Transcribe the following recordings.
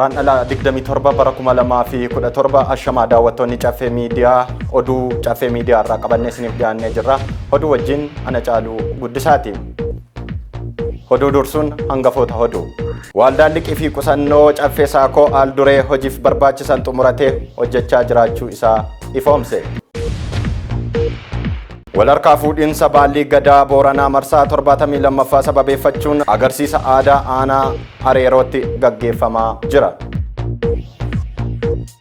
Guraan ala digdami torba bara 2017 ashamaa daawwattoonni caffee miidiyaa oduu caffee miidiyaa irraa qabannee isiniif dhiyaannee jirra. Oduu wajjin ana Caaluu Guddisaati. Oduu dursuun hangafoota oduu. Waaldaan liqii fi qusannoo caffee saakoo al duree hojiif barbaachisan xumuratee hojjechaa jiraachuu isaa ifoomse. Walarkaa fuudhinsa baallii gadaa Booranaa marsaa 72ffaa sababeeffachuun agarsiisa aadaa aanaa Areerootti gaggeeffamaa jira.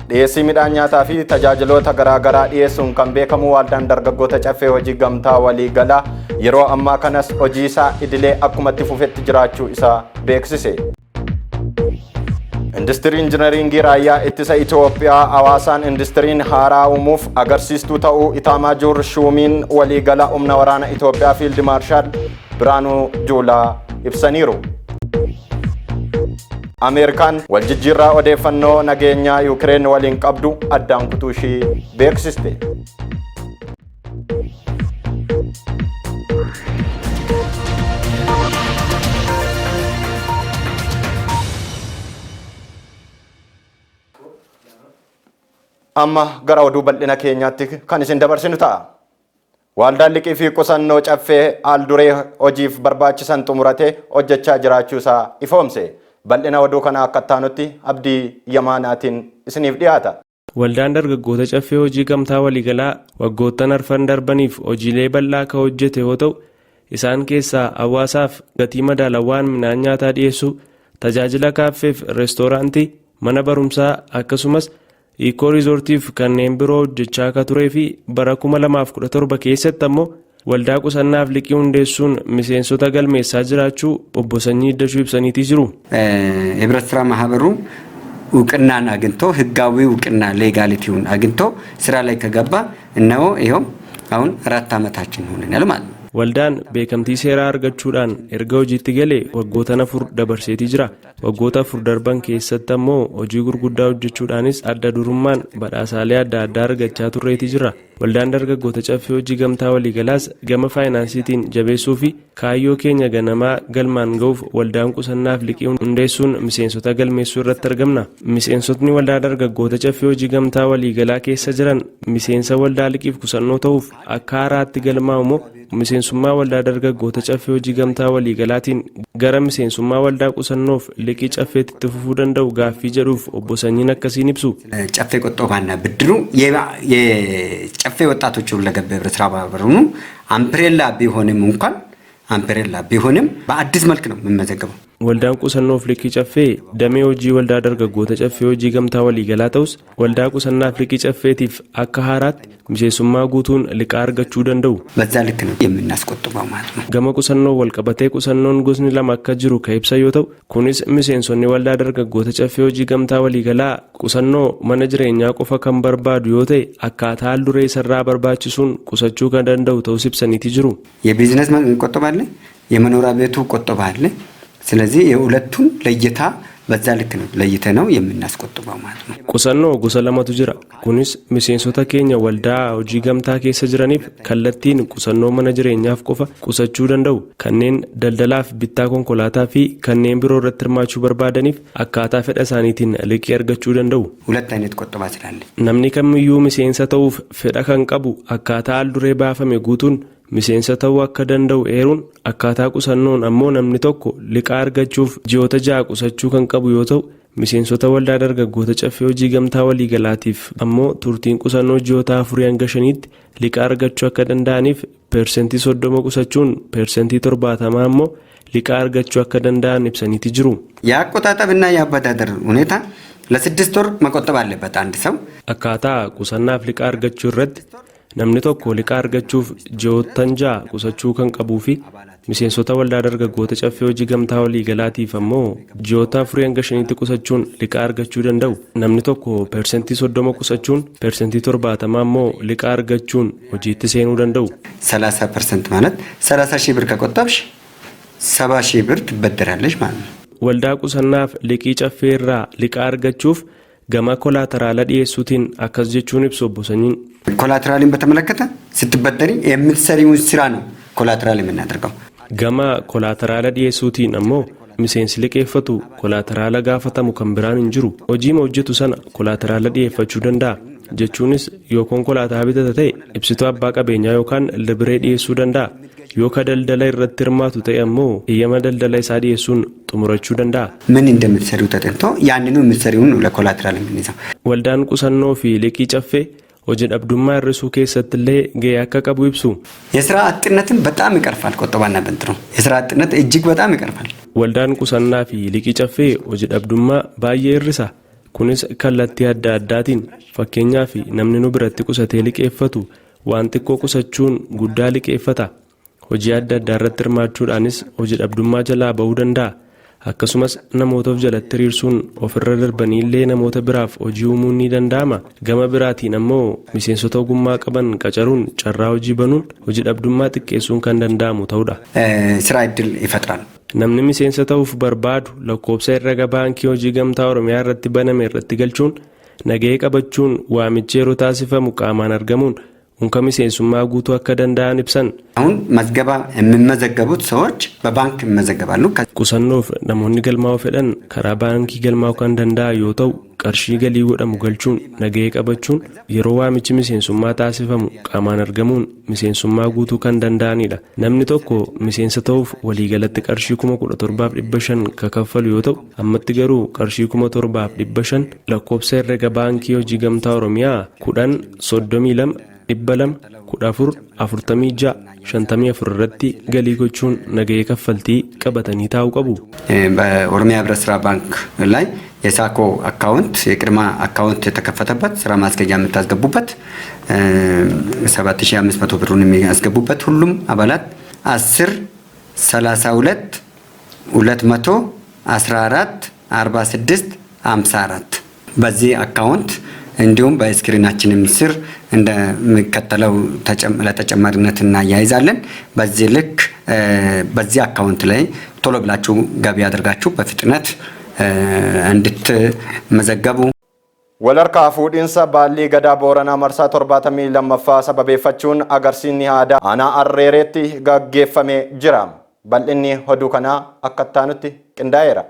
Dhiyeessii midhaan nyaataa fi tajaajiloota garaagaraa dhiyeessuun kan beekamu waaldaan dargaggoota caffee hojii gamtaa waliigalaa yeroo ammaa kanas hojii isaa idilee akkumatti fufetti jiraachuu isaa beeksise. Industrii injineringii raayyaa ittisa Itoophiyaa hawaasaan industiriin haaraa uumuuf agarsiistuu ta'uu Itaamaajoor Shuumiin waliigala humna waraana Itoophiyaa Fiild Maarshaal Biraanuu Juulaa ibsaniiru. Ameerikaan waljijjiirraa odeeffannoo nageenyaa Yuukireen waliin qabdu addaan kutuu ishii beeksiste. Amma gara oduu bal'ina keenyaatti kan isin dabarsinu ta'a. Waaldaan liqii fi qusannoo caffee al duree hojiif barbaachisan xumuratee hojjechaa jiraachuu isaa ifoomse. Bal'ina oduu kana akka taanutti Abdii Yamaanaatiin isiniif dhiyaata. Waldaan dargaggoota caffee hojii gamtaa waliigalaa waggoottan arfan darbaniif hojiilee bal'aa ka hojjete yoo ta'u, isaan keessaa hawaasaaf gatii madaalawaan midhaan nyaataa dhiyeessuu, tajaajila kaaffeef reestooraantii, mana barumsaa akkasumas Eekoo Riizoortiif kanneen biroo hojjechaa akka turee fi bara 2017 keessatti ammoo waldaa qusannaaf liqii hundeessuun miseensota galmeessaa jiraachuu obbo Sanyii Iddashuu ibsaniitii jiru. ህብረት ስራ ማህበሩ እውቅናን አግኝቶ ህጋዊ እውቅና ሌጋሊቲውን አግኝቶ ስራ ላይ ከገባ እነሆ ይሄው አሁን 4 ዓመታችን ሆነናል ማለት ነው. Waldaan beekamtii seeraa argachuudhaan erga hojiitti galee waggoota 4 dabarseetii jira. Waggoota 4 darban keessatti ammoo hojii gurguddaa hojjechuudhaanis adda durummaan badhaasaalee adda addaa argachaa turreetii jira. Waldaan dargaggoota caffee hojii gamtaa waliigalaas gama faayinaansiitiin jabeessuu fi kaayyoo keenya ganamaa galmaan ga'uuf waldaan qusannaaf liqii hundeessuun miseensota galmeessuu irratti argamna. Miseensotni waldaa dargaggoota caffee hojii gamtaa waliigalaa keessa jiran miseensa waldaa liqiif qusannoo ta'uuf akka haaraatti galmaa'u miseensummaa waldaa dargaggoota caffee hojii gamtaa waliigalaatiin gara miseensummaa waldaa qusannoof liqii caffeetti itti fufuu danda'u gaaffii jedhuuf obbo Sanyiin akkasiin ibsu. caffee qoxxoobaና ብድሩ የጨፌ ወጣቶች ሁለገብ ህብረት ስራ ማህበሩ አምፕሬላ ቢሆንም በአዲስ መልክ ነው የሚመዘገበው. Waldaan qusannoof liqii caffee damee hojii waldaa dargaggoota caffee hojii gamtaa waliigalaa ta'us waldaa qusannaaf liqii caffeetiif akka haaraatti miseensummaa guutuun liqaa argachuu danda'u. በዛ ልክ ነው የምናስቆጥበው ማለት ነው. Gama qusannoo walqabatee qusannoon gosni lama akka jiru ka ibsa yoo ta'u, kunis miseensonni waldaa dargaggoota caffee hojii gamtaa waliigalaa qusannoo mana jireenyaa qofa kan barbaadu yoo ta'e akkaataa haal duree isarraa barbaachisuun qusachuu kan danda'u ta'us ibsaniitii jiru. የቢዝነስ ቆጠባ አለ፣ የመኖሪያ ቤቱ ቆጠባ አለ። ስለዚህ የሁለቱን ለይታ በዛ ልክ ነው ለይተነው የምናስቆጥበው ማለት ነው. Qusannoo gosa lamatu jira. Kunis miseensota keenya waldaa hojii gamtaa keessa jiraniif kallattiin qusannoo mana jireenyaaf qofa qusachuu danda'u. Kanneen daldalaaf bittaa konkolaataa fi kanneen biroo irratti hirmaachuu barbaadaniif akkaataa fedha isaaniitiin liqii argachuu danda'u. ሁለት አይነት ቆጠባ ስላለ Namni kamiyyuu miseensa ta'uuf fedha kan qabu akkaataa haal duree baafame guutuun miseensa ta'uu akka danda'u eeruun akkaataa qusannoon ammoo namni tokko liqaa argachuuf ji'oota 6 qusachuu kan qabu yoo ta'u, miseensota waldaa dargaggoota caffee hojii gamtaa waliigalaatiif ammoo turtiin qusannoo ji'oota 4 hanga 5tti liqaa argachuu akka danda'aniif persentii 30 qusachuun persentii 70 ammoo liqaa argachuu akka danda'an ibsaniiti jiru. የአቆጣጠብና የአበዳደር ሁኔታ ለ6 ወር መቆጠብ አለበት አንድ ሰው። akkaataa qusannaaf liqaa argachuu irratti namni tokko liqaa argachuuf ji'oottan 6 qusachuu kan qabuu fi miseensota waldaa dargaggoota caffee hojii gamtaa waliigalaatiif ammoo ji'oota 4 hanga 5tti qusachuun liqaa argachuu danda'u. Namni tokko persentii 30 qusachuun persentii 70 ammoo liqaa argachuun hojiitti seenuu danda'u. 30% ማለት 30 ሺህ ብር ከቆጠብሽ 70 ሺህ ብር ትበደራለሽ ማለት ነው. Waldaa qusannaaf liqii caffee irraa liqaa argachuuf gama kolaateraala dhiyeessuutiin akkas jechuun ibsu obbo Sanyiin. ኮላትራልን በተመለከተ ስትበደሪ የምትሰሪውን ስራ ነው ኮላትራል የምናደርገው. Gama kolaateraala dhiyeessuutiin ammoo miseensi liqeeffatu kolaateraala gaafatamu kan biraan hin jiru. Hojiima hojjetu sana kolaateraala dhiyeeffachuu danda'a. Jechuunis yoo konkolaataa bitata ta'e ibsituu abbaa qabeenyaa yookaan libiree dhiyeessuu danda'a. Yoo ka daldala irratti hirmaatu ta'e ammoo eeyyama daldala isaa dhiyeessuun xumurachuu danda'a. ምን እንደምትሰሩ ተጠንቶ ያንኑ የምትሰሪውን ለኮላተራል የምንይዘው waldaan qusannoo fi liqii caffee hojii dhabdummaa hir'isuu keessatti illee gahee akka qabu ibsu. የስራ አጥነትን በጣም ይቀርፋል። ቁጠባና ብድሩ የስራ አጥነት እጅግ በጣም ይቀርፋል። waldaan qusannaa fi liqii caffee hojii dhabdummaa baay'ee hir'isa. kunis kallattii adda addaatiin fakkeenyaaf namni nu biratti qusatee liqeeffatu waan xiqqoo qusachuun guddaa liqeeffata. hojii adda addaa irratti hirmaachuudhaanis hojii dhabdummaa jalaa bahuu danda'a. akkasumas namoota of jalatti hiriirsuun ofirra darbanii illee namoota biraaf hojii uumuun ni danda'ama. gama biraatiin ammoo miseensota ogummaa qaban qacaruun carraa hojii banuun hojii dhabdummaa xiqqeessuun kan danda'amu ta'udha. ስራ ዕድል ይፈጥራል። namni miseensa ta'uuf barbaadu lakkoobsa herrega baankii hojii gamtaa oromiyaa irratti baname irratti galchuun nagahee qabachuun waamichi yeroo taasifamu qaamaan argamuun unka miseensummaa guutuu akka danda'an ibsan. አሁን መዝገባ የሚመዘገቡት ሰዎች በባንክ ይመዘገባሉ። qusannoof namoonni galmaa'uu fedhan karaa baankii galmaa'uu kan danda'an yoo ta'u qarshii galii godhamu galchuun nagahee qabachuun yeroo waamichi miseensummaa taasifamu qaamaan argamuun miseensummaa guutuu kan danda'anidha. namni tokko miseensa ta'uuf waliigalatti qarshii 17,500 kakaffalu yoo ta'u ammatti garuu qarshii 7,500 lakkoobsa herrega baankii hojii gamtaa oromiyaa 10,32,14,46,54 irratti galii gochuun nagahee kaffaltii qabatanii taa'uu qabu. በኦሮሚያ ህብረት ስራ ባንክ ላይ የሳኮ አካውንት የቅድማ አካውንት የተከፈተበት ስራ ማስኬጃ የምታስገቡበት 7,500 ብሩን የሚያስገቡበት ሁሉም አባላት 10/32/214/46/54 በዚህ አካውንት እንዲሁም በስክሪናችንም ስር እንደሚከተለው ለተጨማሪነት እናያይዛለን። በዚህ ልክ በዚህ አካውንት ላይ ቶሎ ብላችሁ ገቢ አድርጋችሁ በፍጥነት እንድትመዘገቡ Walarkaa fuudhinsa baallii gadaa Booranaa marsaa 72ffaa sababeeffachuun agarsiisni aadaa aanaa Arreereetti gaggeeffamee jira. Bal'inni oduu kanaa akka taanutti qindaa'eera.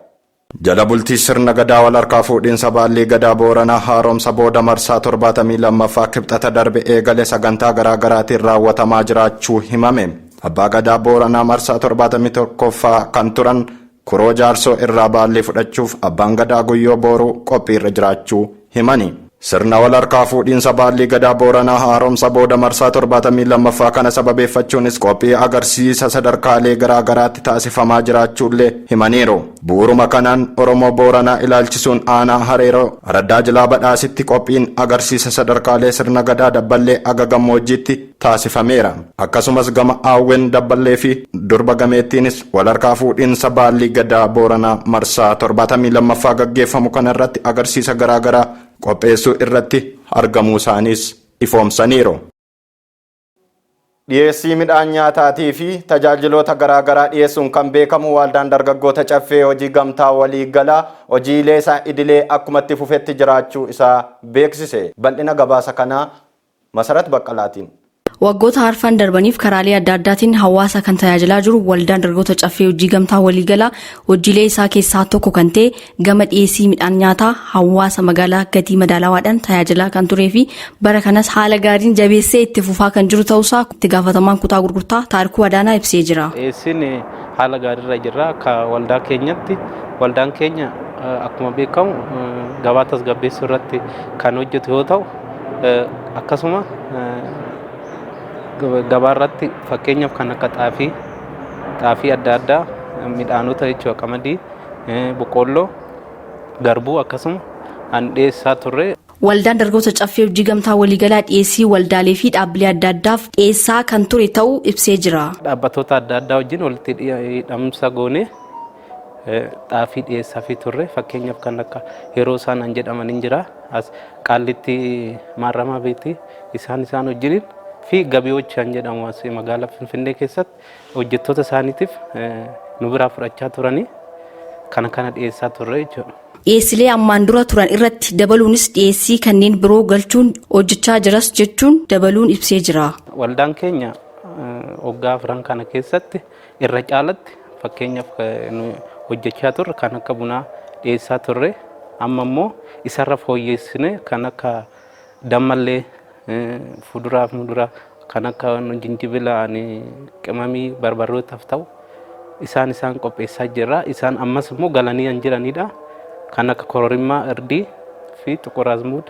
Jala bultii sirna gadaa walarkaa fuudhinsa baallii gadaa Booranaa haaromsa booda marsaa 72ffaa kibxata darbe eegale sagantaa garaa garaatiin raawwatamaa jiraachuu himame. Abbaa gadaa Booranaa marsaa 71ffaa kan turan Kuroo Jaarsoo irraa baallii fudhachuuf abbaan gadaa Guyyoo Booruu qophiirra jiraachuu himani. Sirna walarkaa fuudhinsa baallii gadaa Booranaa haaromsa booda marsaa 72ffaa kana sababeeffachuunis qophii agarsiisa sadarkaalee garaa garaatti taasifamaa jiraachuullee himaniiru. Bu'uuruma kanaan Oromoo Booranaa ilaalchisuun aanaa Hareeroo Araddaa Jilaa Badhaasitti qophiin agarsiisa sadarkaalee sirna gadaa Dabballee aga gammoojjiitti taasifameera. Akkasumas gama Aawwen Dabballee fi Durba Gameettiinis walarkaa fuudhinsa baallii gadaa Booranaa marsaa 72ffaa gaggeeffamu kanarratti agarsiisa garaa garaa qopheessuu irratti argamuu isaaniis ifoomsaniiru. Dhiyeessii midhaan nyaataatii fi tajaajiloota garaa garaa dhiyeessuun kan beekamu waldaan dargaggoota caffee hojii gamtaa waliigalaa hojiilee isaa idilee akkumatti fufetti jiraachuu isaa beeksise. Bal'ina gabaasa kanaa Masarat Baqqalaatiin. waggoota harfan darbaniif karaalee adda addaatiin hawaasa kan tajaajilaa jiru waldaan dargaggoota caffee hojii gamtaa waliigalaa hojiilee isaa keessaa tokko kan ta'e gama dhiyeessii midhaan nyaataa hawaasa magaalaa gatii madaalawaadhaan tajaajilaa kan turee fi bara kanas haala gaariin jabeessee itti fufaa kan jiru ta'uusaa itti gaafatamaan kutaa gurgurtaa Taarikuu Adaanaa ibsee jira. Dhiyeessiin haala gaariirra jira akka waldaa keenyatti. Waldaan keenya akkuma beekamu gabaa tasgabbeessuu irratti kan hojjetu yoo ta'u akkasuma gabaa irratti fakkeenyaaf kan akka xaafii adda addaa midhaanota jechuudha qamadii boqqolloo garbuu akkasuma an dhiyeessaa turre. Waldaan dargaggoota caffee hojii gamtaa waliigalaa dhiyeessii waldaalee fi dhaabbilee adda addaaf dhiyeessaa kan ture ta'uu ibsee jira. Dhaabbattoota adda addaa wajjin walitti hidhamsa goone xaafii dhiyeessaa fi turre fakkeenyaaf kan akka yeroo isaan an jedhaman hin jira as qaallitti maaramaa beetii isaan wajjin fi gabiiwwan jedhamu as magaalaa Finfinnee keessatti hojjettoota isaaniitiif nu biraa fudhachaa turanii kana dhiyeessaa turre jechuudha. Dhiyeessilee ammaan dura turan irratti dabaluunis dhiyeessii kanneen biroo galchuun hojjechaa jiras jechuun dabaluun ibsee jira. Waldaan keenya waggaa afran kana keessatti irra caalatti fakkeenyaaf hojjechaa turre kan akka bunaa dhiyeessaa turre. Amma immoo isarra fooyyessine kan akka dammallee fuduraa fi muduraa kan akka jinjibila qimamii barbarootaaf ta'u isaan qopheessaa jirra. Isaan ammas immoo galanii kan jiranidha. Kan akka kororimaa, irdii fi xuqur azmuud,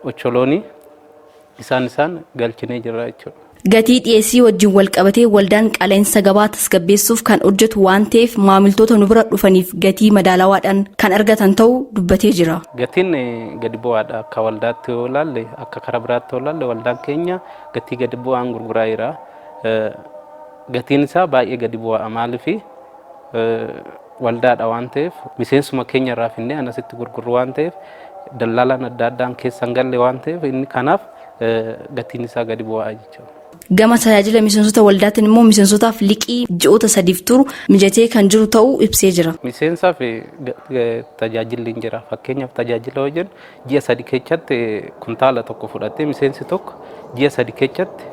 ocholoonii isaan galchinee jirra jechuudha. Gatii dhiyeessii wajjin wal qabatee waldaan qaleensa gabaa tasgabbeessuuf kan hojjetu waan ta'eef maamiltoota nu bira dhufaniif gatii madaalawaadhaan kan argatan ta'uu dubbatee jira. Gatiin gadi bu'aadha. Akka waldaatti yoo ilaalle akka karaa biraatti yoo ilaalle waldaan keenya gatii gadi bu'aan gurguraa jira. Gatiin isaa baay'ee gadi bu'aa maaliif waldaadha waan ta'eef miseensuma keenya irraa finnee anasitti gurgurru waan ta'eef dallaalaan adda addaan keessa hin galle waan ta'eef inni kanaaf gatiin isaa gadi bu'aa jechuudha. Gama tajaajila miseensota waldaatiin immoo miseensotaaf liqii ji'oota 3 turu mijatee kan jiru ta'uu ibsee jira. Miseensaaf tajaajilli hin jira. Fakkeenyaaf tajaajila hojjennu ji'a 3 keessatti kuntaala tokko fudhattee miseensi tokko ji'a 3 keessatti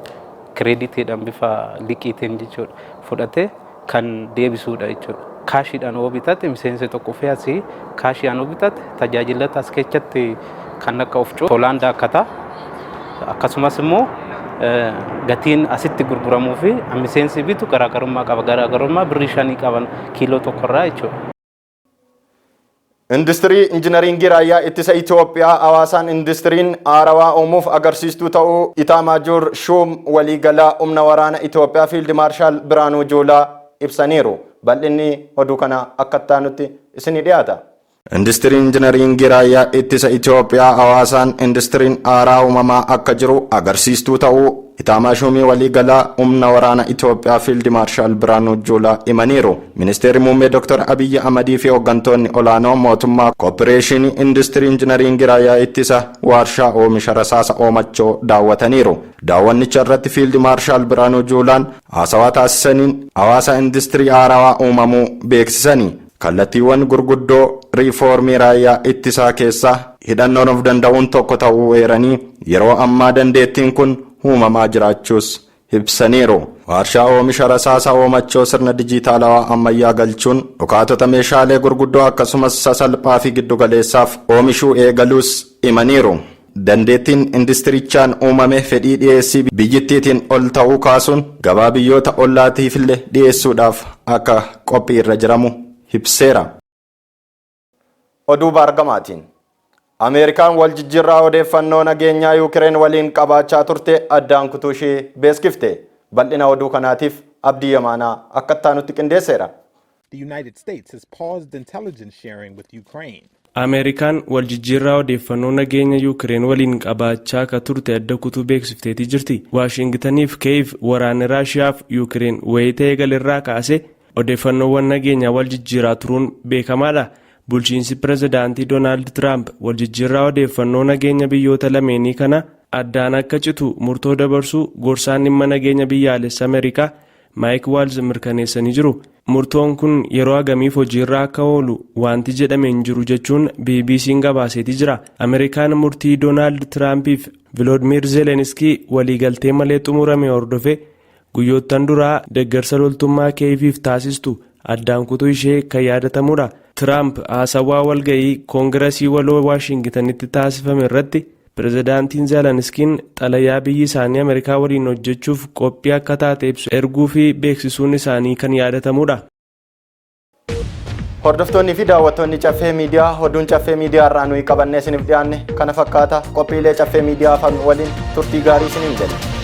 kireeditiidhaan bifa liqiitiin jechuudha fudhatee kan deebisuudha jechuudha. Kaashiidhaan yoo bitatte miseensi tokko fe'asii kaashiidhaan yoo bitatte tajaajilata as keessatti kan akka ofcoo Hoolaandaa akkataa akkasumas immoo gatiin asitti gurguramuu fi miseensi bitu garaagarummaa qaba. Garaagarummaa birrii 5 qaban kiiloo tokkorraa jechuudha. Industirii injinariingii raayyaa ittisa Itoophiyaa hawaasaan industiriin haarawaa uumuuf agarsiistuu ta'uu Itaamaajoor Shuum waliigalaa humna waraana Itoophiyaa Fiild Maarshaal Biraanuu Juulaa ibsaniiru. Bal'inni oduu kana akka taanutti isinii dhiyaata. Industiriin injinariingii raayyaa ittisa Itoophiyaa hawaasaan industiriin haaraa uumamaa akka jiru agarsiistuu ta'uu Itaamaajoor waliigalaa humna waraana Itoophiyaa Fiild Maarshaal Biraanuu Juulaa himaniiru. Ministeerri muummee Dr. Abiyyi Ahmadii fi hooggantoonni olaanoo mootummaa Kooppireeshinii Industirii Injinariingii raayyaa ittisa waarshaa oomisha rasaasa Oomachoo daawwataniiru. Daawwannicha irratti Fiild Maarshaal Biraanuu Juulaan haasawaa taasisaniin hawaasa industirii haarawaa uumamuu beeksisanii kallattiiwwan gurguddoo riifoormii raayyaa ittisaa keessaa hidhannoon of danda'uun tokko ta'uu eeranii yeroo ammaa dandeettiin kun uumamaa jiraachuus ibsaniiru. Waarshaa oomisha rasaasa Oomachoo sirna dijitaalawaa ammayyaa galchuun dhukaatota meeshaalee gurguddoo akkasumas sasalphaa fi giddugaleessaaf oomishuu eegaluus himaniiru. Dandeettiin industirichaan uumame fedhii dhiyeessii biyyittiitiin ol ta'uu kaasuun gabaa biyyoota ollaatiifillee dhiyeessuudhaaf akka qophii irra jiramu ibseera. Oduu baargamaatiin Ameerikaan wal jijjiirraa odeeffannoo nageenyaa Yuukireen waliin qabaachaa turte addaan kutuu ishee beeksifte. Bal'ina oduu kanaatiif Abdii Yamaanaa akka taanutti qindeesseera. The United States has paused intelligence sharing with Ukraine. Ameerikaan wal jijjiirraa odeeffannoo nageenya Yuukireen waliin qabaachaa akka turte adda kutuu beeksifteetii jirti. Waashingtaniif Kiyev waraanni Raashiyaaf Yuukireen wayita eegalirraa kaase odeeffannoowwan nageenyaa wal jijjiiraa turuun beekamaadha. Bulchiinsi pirezidaantii Doonaald Tiraamp wal jijjiirraa odeeffannoo nageenya biyyoota lameenii kana addaan akka citu murtoo dabarsuu gorsaan dhimma nageenya biyyaalessa Ameerikaa Maayik Waalz mirkaneessanii jiru. Murtoon kun yeroo agamiif hojiirra akka oolu wanti jedhamee hin jiru jechuun BBC'n gabaaseetii jira. Ameerikaan murtii Doonaald Tiraampiif Volodymyr Zelensky waliigaltee malee xumurame hordofee guyyoottan duraa deeggarsa loltummaa Kiyeviif taasistu addaan kutuu ishee kan yaadatamudha. Tiraamp haasawaa walga'ii koongiresii waloo Waashingtanitti taasifame irratti pirezidaantiin Zelensky'n xalayaa biyyi isaanii Ameerikaa waliin hojjechuuf qophii akka taate ibsu erguu fi beeksisuun isaanii kan yaadatamudha. Hordoftoonni fi daawwattoonni Caffee Miidiyaa oduun Caffee Miidiyaa irraa nuyi qabannee isiniif dhiyaanne kana fakkaata. Qophiilee Caffee Miidiyaa afaan waliin turtii gaarii isiniin jedha.